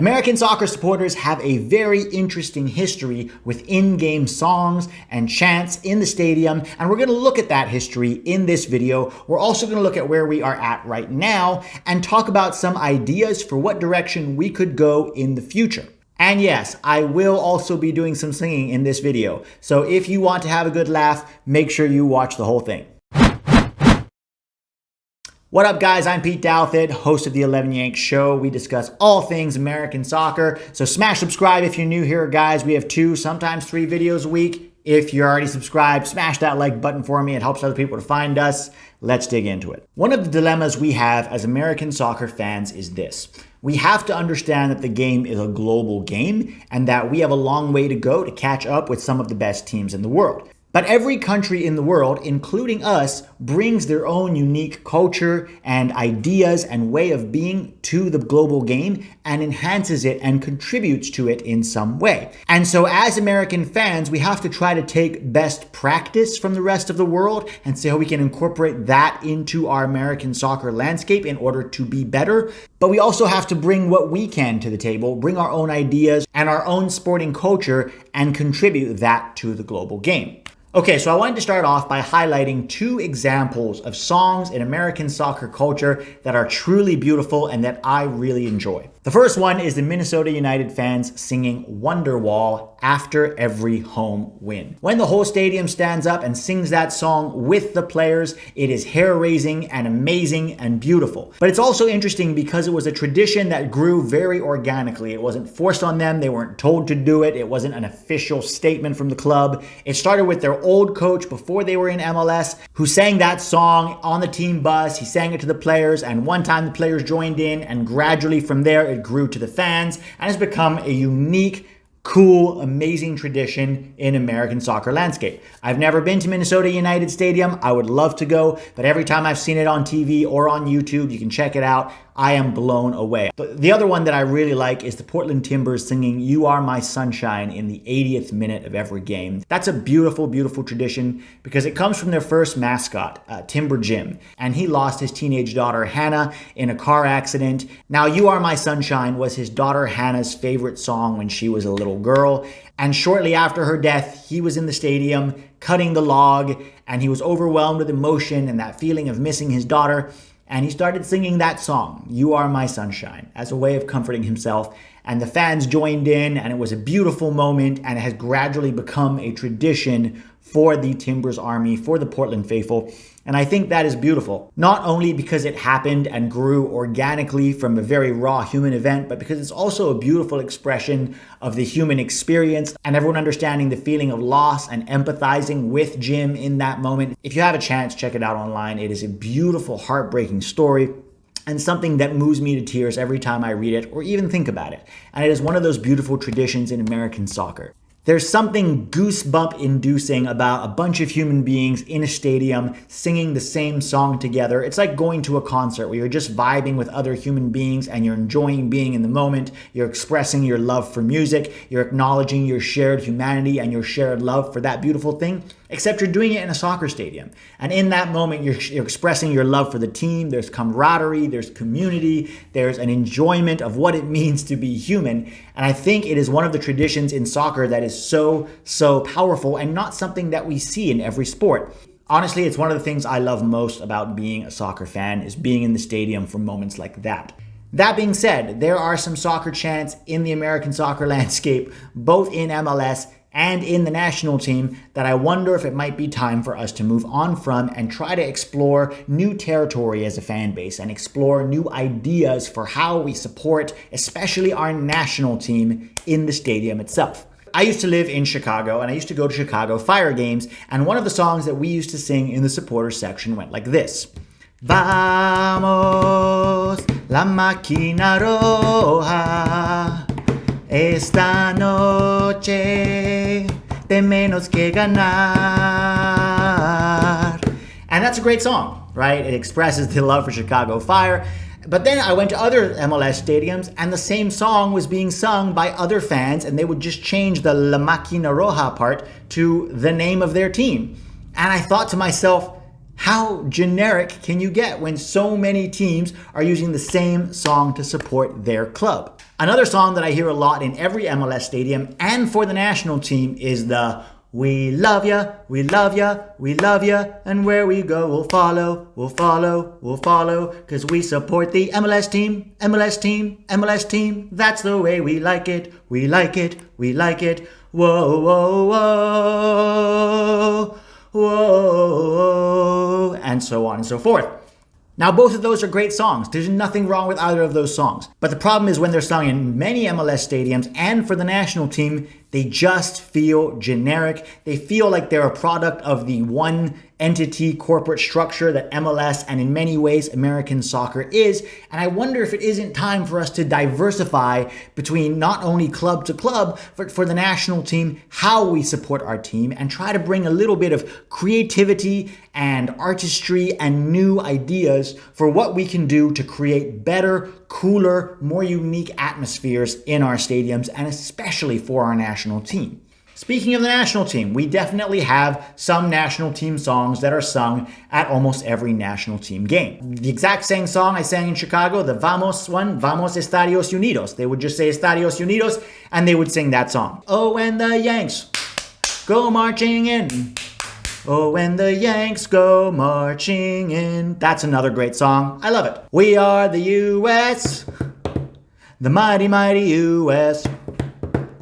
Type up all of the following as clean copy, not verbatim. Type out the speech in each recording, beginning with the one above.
American soccer supporters have a very interesting history with in-game songs and chants in the stadium, and we're going to look at that history in this video. We're also going to look at where we are at right now and talk about some ideas for what direction we could go in the future. And yes, I will also be doing some singing in this video, so if you want to have a good laugh, make sure you watch the whole thing. What up, guys? I'm Pete Douthit, host of the 11 Yanks show. We discuss all things American soccer. So smash subscribe if you're new here, guys. We have 2, sometimes 3 videos a week. If you're already subscribed, smash that like button for me. It helps other people to find us. Let's dig into it. One of the dilemmas we have as American soccer fans is this. We have to understand that the game is a global game and that we have a long way to go to catch up with some of the best teams in the world. But every country in the world, including us, brings their own unique culture and ideas and way of being to the global game and enhances it and contributes to it in some way. And so as American fans, we have to try to take best practice from the rest of the world and see how we can incorporate that into our American soccer landscape in order to be better. But we also have to bring what we can to the table, bring our own ideas and our own sporting culture and contribute that to the global game. Okay, so I wanted to start off by highlighting 2 examples of songs in American soccer culture that are truly beautiful and that I really enjoy. The first one is the Minnesota United fans singing Wonderwall after every home win. When the whole stadium stands up and sings that song with the players, it is hair-raising and amazing and beautiful. But it's also interesting because it was a tradition that grew very organically. It wasn't forced on them. They weren't told to do it. It wasn't an official statement from the club. It started with their old coach before they were in MLS who sang that song on the team bus. He sang it to the players, and one time the players joined in, and gradually from there it grew to the fans and has become a unique, cool, amazing tradition in American soccer landscape. I've never been to Minnesota United Stadium. I would love to go, but every time I've seen it on TV or on YouTube, you can check it out. I am blown away. The other one that I really like is the Portland Timbers singing "You Are My Sunshine" in the 80th minute of every game. That's a beautiful, beautiful tradition because it comes from their first mascot, Timber Jim, and he lost his teenage daughter Hannah in a car accident. Now, "You Are My Sunshine" was his daughter Hannah's favorite song when she was a little girl, and shortly after her death, he was in the stadium cutting the log, and he was overwhelmed with emotion and that feeling of missing his daughter. And he started singing that song, "You Are My Sunshine," as a way of comforting himself. And the fans joined in, and it was a beautiful moment, and it has gradually become a tradition for the Timbers Army, for the Portland faithful. And I think that is beautiful, not only because it happened and grew organically from a very raw human event, but because it's also a beautiful expression of the human experience and everyone understanding the feeling of loss and empathizing with Jim in that moment. If you have a chance, check it out online. It is a beautiful, heartbreaking story and something that moves me to tears every time I read it or even think about it. And it is one of those beautiful traditions in American soccer. There's something goosebump-inducing about a bunch of human beings in a stadium singing the same song together. It's like going to a concert where you're just vibing with other human beings and you're enjoying being in the moment. You're expressing your love for music. You're acknowledging your shared humanity and your shared love for that beautiful thing, except you're doing it in a soccer stadium. And in that moment, you're expressing your love for the team. There's camaraderie, there's community, there's an enjoyment of what it means to be human. And I think it is one of the traditions in soccer that is so powerful and not something that we see in every sport. Honestly, it's one of the things I love most about being a soccer fan is being in the stadium for moments like that. That being said, there are some soccer chants in the American soccer landscape, both in MLS and in the national team, that I wonder if it might be time for us to move on from and try to explore new territory as a fan base and explore new ideas for how we support, especially our national team, in the stadium itself. I used to live in Chicago, and I used to go to Chicago Fire games, and one of the songs that we used to sing in the supporters section went like this. Vamos, la máquina roja. Esta noche tenemos que ganar. And that's a great song, right? It expresses the love for Chicago Fire. But then I went to other MLS stadiums and the same song was being sung by other fans, and they would just change the La Máquina Roja part to the name of their team. And I thought to myself, How generic can you get when so many teams are using the same song to support their club? Another song that I hear a lot in every MLS stadium and for the national team is the "We love ya, we love ya, we love ya, and where we go we'll follow, we'll follow, we'll follow, 'cause we support the MLS team, MLS team, MLS team. That's the way we like it, we like it, we like it. Whoa, whoa, whoa, whoa," and so on and so forth. Now, both of those are great songs. There's nothing wrong with either of those songs. But the problem is when they're sung in many MLS stadiums and for the national team, they just feel generic. They feel like they're a product of the one entity corporate structure that MLS and in many ways American soccer is. And I wonder if it isn't time for us to diversify between not only club to club, but for the national team, how we support our team and try to bring a little bit of creativity and artistry and new ideas for what we can do to create better, cooler, more unique atmospheres in our stadiums and especially for our national team. Speaking of the national team, we definitely have some national team songs that are sung at almost every national team game. The exact same song I sang in Chicago, the Vamos one, Vamos Estadios Unidos. They would just say Estadios Unidos and they would sing that song. Oh, when the Yanks go marching in. Oh, when the Yanks go marching in. That's another great song. I love it. We are the U.S., the mighty, mighty U.S.,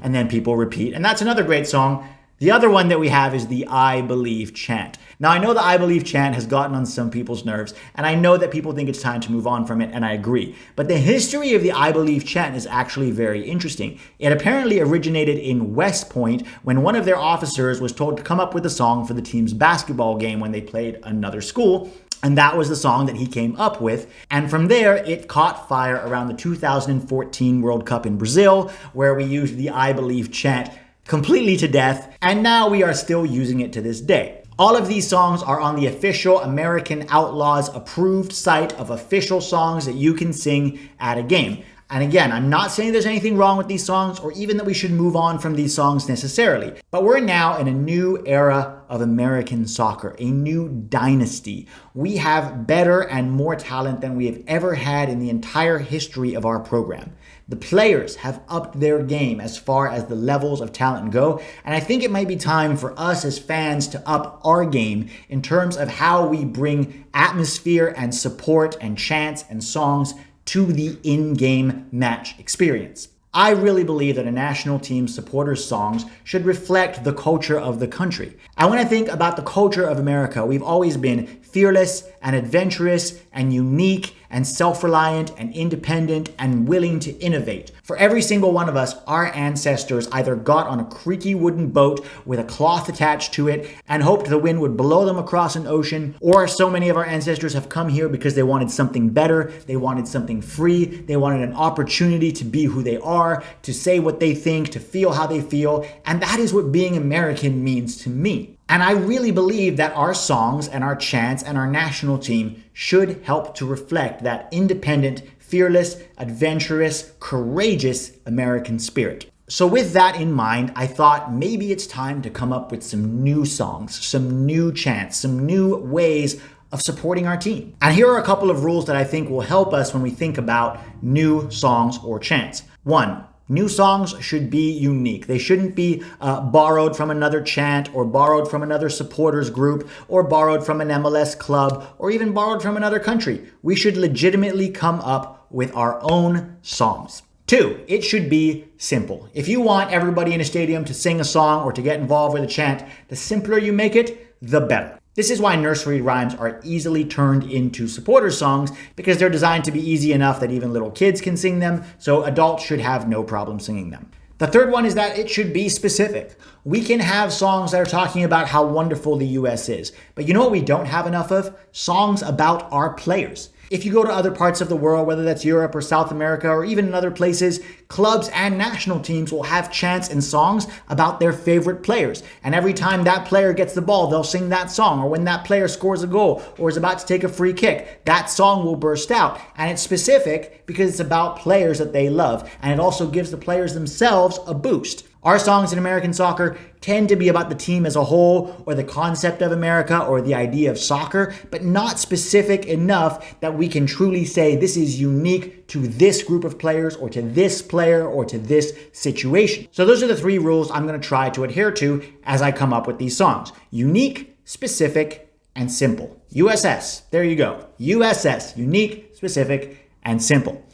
and then people repeat. And that's another great song. The other one that we have is the I Believe chant. Now, I know the I Believe chant has gotten on some people's nerves, and I know that people think it's time to move on from it, and I agree. But the history of the I Believe chant is actually very interesting. It apparently originated in West Point when one of their officers was told to come up with a song for the team's basketball game when they played another school. And that was the song that he came up with. And from there, it caught fire around the 2014 World Cup in Brazil, where we used the I Believe chant completely to death. And now we are still using it to this day. All of these songs are on the official American Outlaws approved site of official songs that you can sing at a game. And again, I'm not saying there's anything wrong with these songs or even that we should move on from these songs necessarily. But we're now in a new era of American soccer, a new dynasty. We have better and more talent than we have ever had in the entire history of our program. The players have upped their game as far as the levels of talent go, and I think it might be time for us as fans to up our game in terms of how we bring atmosphere and support and chants and songs to the in-game match experience. I really believe that a national team supporters' songs should reflect the culture of the country. And when I think about the culture of America, we've always been fearless and adventurous and unique and self-reliant and independent and willing to innovate. For every single one of us, our ancestors either got on a creaky wooden boat with a cloth attached to it and hoped the wind would blow them across an ocean, or so many of our ancestors have come here because they wanted something better, they wanted something free, they wanted an opportunity to be who they are, to say what they think, to feel how they feel, and that is what being American means to me. And I really believe that our songs and our chants and our national team should help to reflect that independent, fearless, adventurous, courageous American spirit. So with that in mind, I thought maybe it's time to come up with some new songs, some new chants, some new ways of supporting our team. And here are a couple of rules that I think will help us when we think about new songs or chants. 1. New songs should be unique. They shouldn't be borrowed from another chant or borrowed from another supporters group or borrowed from an MLS club or even borrowed from another country. We should legitimately come up with our own songs. 2, it should be simple. If you want everybody in a stadium to sing a song or to get involved with a chant, the simpler you make it, the better. This is why nursery rhymes are easily turned into supporter songs, because they're designed to be easy enough that even little kids can sing them, so adults should have no problem singing them. The third one is that it should be specific. We can have songs that are talking about how wonderful the US is, but you know what we don't have enough of? Songs about our players. If you go to other parts of the world, whether that's Europe or South America or even in other places, clubs and national teams will have chants and songs about their favorite players. And every time that player gets the ball, they'll sing that song. Or when that player scores a goal or is about to take a free kick, that song will burst out. And it's specific because it's about players that they love. And it also gives the players themselves a boost. Our songs in American soccer tend to be about the team as a whole or the concept of America or the idea of soccer, but not specific enough that we can truly say this is unique to this group of players or to this player or to this situation. So those are the 3 rules I'm going to try to adhere to as I come up with these songs. Unique, specific, and simple. USS. There you go. USS. Unique, specific, and simple.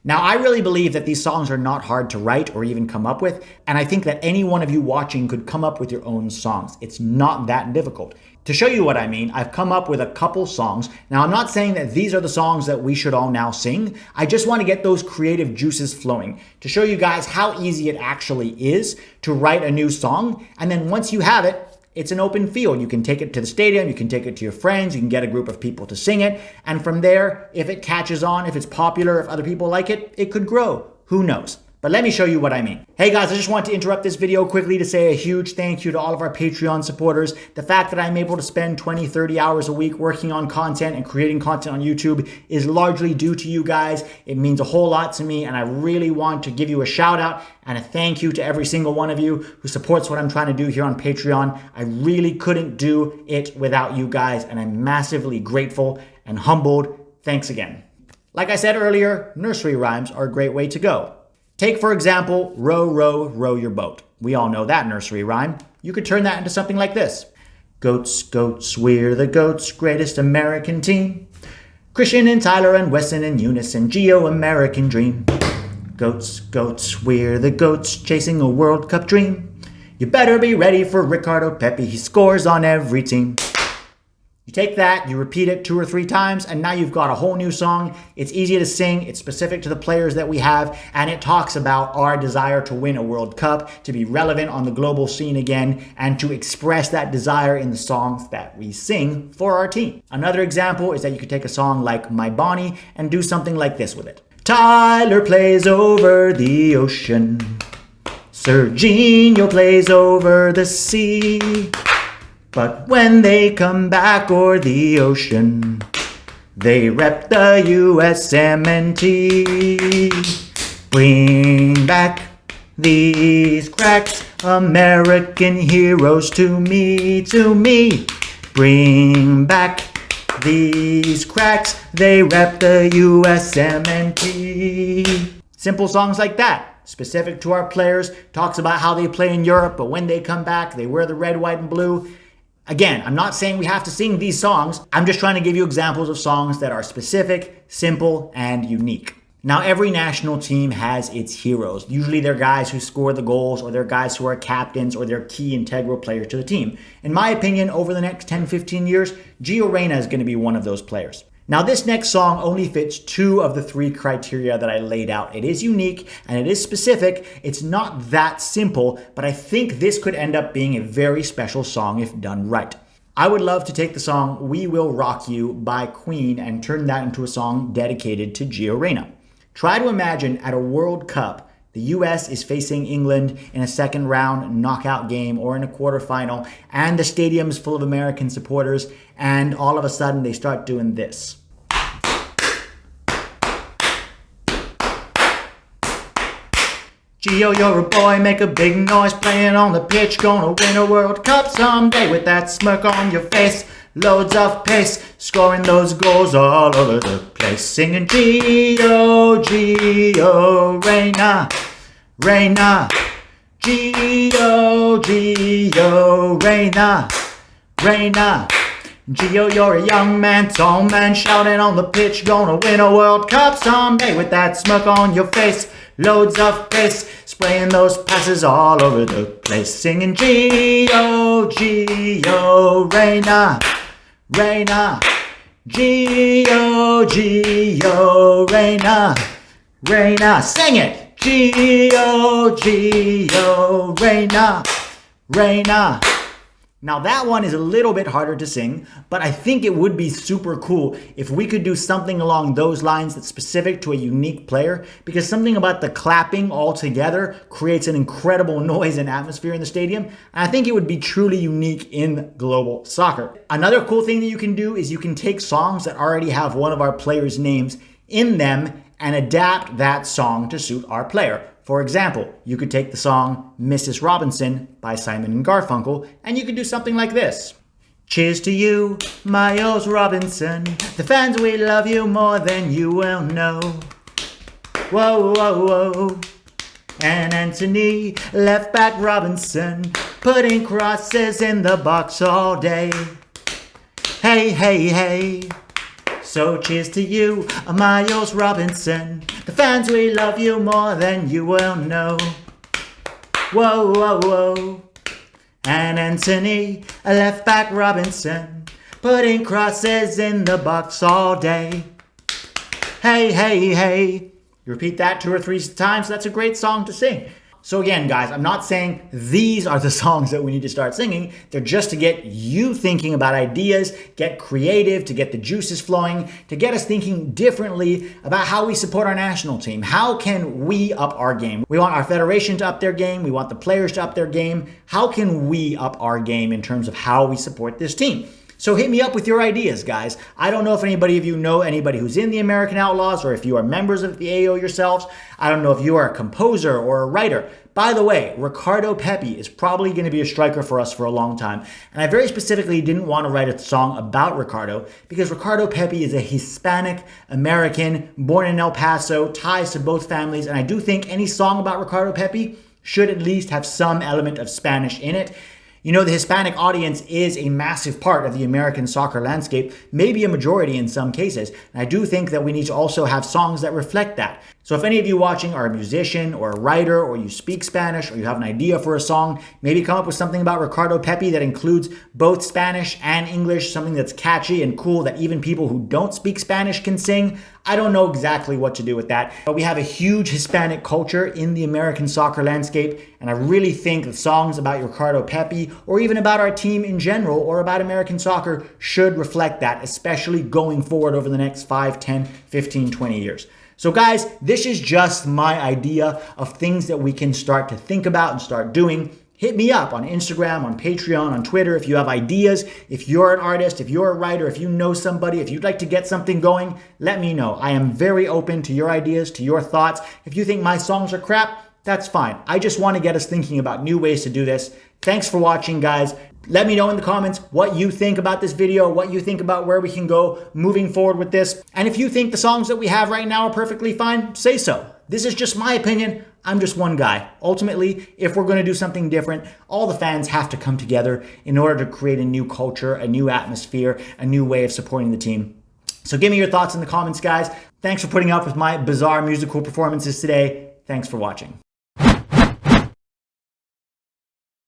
Now, I really believe that these songs are not hard to write or even come up with, and I think that any one of you watching could come up with your own songs. It's not that difficult. To show you what I mean, I've come up with a couple songs. Now, I'm not saying that these are the songs that we should all now sing. I just want to get those creative juices flowing to show you guys how easy it actually is to write a new song. And then once you have it, it's an open field. You can take it to the stadium, you can take it to your friends, you can get a group of people to sing it. And from there, if it catches on, if it's popular, if other people like it, it could grow. Who knows? But let me show you what I mean. Hey guys, I just want to interrupt this video quickly to say a huge thank you to all of our Patreon supporters. The fact that I'm able to spend 20, 30 hours a week working on content and creating content on YouTube is largely due to you guys. It means a whole lot to me, and I really want to give you a shout out and a thank you to every single one of you who supports what I'm trying to do here on Patreon. I really couldn't do it without you guys, and I'm massively grateful and humbled. Thanks again. Like I said earlier, nursery rhymes are a great way to go. Take, for example, row, row, row your boat. We all know that nursery rhyme. You could turn that into something like this. Goats, goats, we're the goats, greatest American team. Christian and Tyler and Wesson in unison, Geo-American dream. Goats, goats, we're the goats, chasing a World Cup dream. You better be ready for Ricardo Pepi, he scores on every team. You take that, you repeat it 2 or 3 times, and now you've got a whole new song. It's easy to sing, it's specific to the players that we have, and it talks about our desire to win a World Cup, to be relevant on the global scene again, and to express that desire in the songs that we sing for our team. Another example is that you could take a song like My Bonnie and do something like this with it. Tyler plays over the ocean. Serginho plays over the sea. But when they come back o'er the ocean, they rep the USMNT. Bring back these cracks, American heroes to me, to me. Bring back these cracks, they rep the USMNT. Simple songs like that. Specific to our players, talks about how they play in Europe, but when they come back, they wear the red, white, and blue. Again, I'm not saying we have to sing these songs. I'm just trying to give you examples of songs that are specific, simple, and unique. Now, every national team has its heroes. Usually they're guys who score the goals, or they're guys who are captains, or they're key integral players to the team. In my opinion, over the next 10, 15 years, Gio Reyna is going to be one of those players. Now, this next song only fits 2 of the 3 criteria that I laid out. It is unique and it is specific. It's not that simple, but I think this could end up being a very special song if done right. I would love to take the song We Will Rock You by Queen and turn that into a song dedicated to Gio Reyna. Try to imagine at a World Cup, the US is facing England in a second round knockout game or in a quarterfinal, and the stadium's full of American supporters, and all of a sudden they start doing this. Gio, you're a boy, make a big noise playing on the pitch, gonna win a World Cup someday with that smirk on your face. Loads of pace, scoring those goals all over the place. Singing Gio, Gio, Reyna, Reyna. Gio, Gio, Reyna, Reyna. Gio, you're a young man, tall man, shouting on the pitch. Gonna win a World Cup someday with that smirk on your face. Loads of pace, spraying those passes all over the place. Singing Gio, Gio, Reyna, Reyna. Gio, Gio, Reyna, Reyna. Sing it! Gio, Gio, Reyna, Reyna. Now that one is a little bit harder to sing, but I think it would be super cool if we could do something along those lines that's specific to a unique player, because something about the clapping all together creates an incredible noise and atmosphere in the stadium, and I think it would be truly unique in global soccer. Another cool thing that you can do is you can take songs that already have one of our players' names in them and adapt that song to suit our player. For example, you could take the song Mrs. Robinson by Simon and Garfunkel, and you could do something like this. Cheers to you, Miles Robinson. The fans, we love you more than you will know. Whoa, whoa, whoa. And Anthony, left back Robinson, putting crosses in the box all day. Hey, hey, hey. So cheers to you, Miles Robinson. The fans, we love you more than you will know. Whoa, whoa, whoa. And Anthony, left back Robinson, putting crosses in the box all day. Hey, hey, hey. You repeat that 2 or 3 times, that's a great song to sing. So again, guys, I'm not saying these are the songs that we need to start singing. They're just to get you thinking about ideas, get creative, to get the juices flowing, to get us thinking differently about how we support our national team. How can we up our game? We want our federation to up their game. We want the players to up their game. How can we up our game in terms of how we support this team? So hit me up with your ideas, guys. I don't know if anybody of you know anybody who's in the American Outlaws, or if you are members of the AO yourselves. I don't know if you are a composer or a writer. By the way, Ricardo Pepi is probably going to be a striker for us for a long time. And I very specifically didn't want to write a song about Ricardo because Ricardo Pepi is a Hispanic American born in El Paso, ties to both families. And I do think any song about Ricardo Pepi should at least have some element of Spanish in it. You know, the Hispanic audience is a massive part of the American soccer landscape, maybe a majority in some cases. And I do think that we need to also have songs that reflect that. So if any of you watching are a musician or a writer, or you speak Spanish, or you have an idea for a song, maybe come up with something about Ricardo Pepi that includes both Spanish and English, something that's catchy and cool that even people who don't speak Spanish can sing. I don't know exactly what to do with that, but we have a huge Hispanic culture in the American soccer landscape, and I really think the songs about Ricardo Pepi, or even about our team in general, or about American soccer, should reflect that, especially going forward over the next 5, 10, 15, 20 years. So guys, this is just my idea of things that we can start to think about and start doing. Hit me up on Instagram, on Patreon, on Twitter if you have ideas. If you're an artist, if you're a writer, if you know somebody, if you'd like to get something going, let me know. I am very open to your ideas, to your thoughts. If you think my songs are crap, that's fine. I just want to get us thinking about new ways to do this. Thanks for watching, guys. Let me know in the comments what you think about this video, what you think about where we can go moving forward with this. And if you think the songs that we have right now are perfectly fine, say so. This is just my opinion. I'm just one guy. Ultimately, if we're going to do something different, all the fans have to come together in order to create a new culture, a new atmosphere, a new way of supporting the team. So give me your thoughts in the comments, guys. Thanks for putting up with my bizarre musical performances today. Thanks for watching.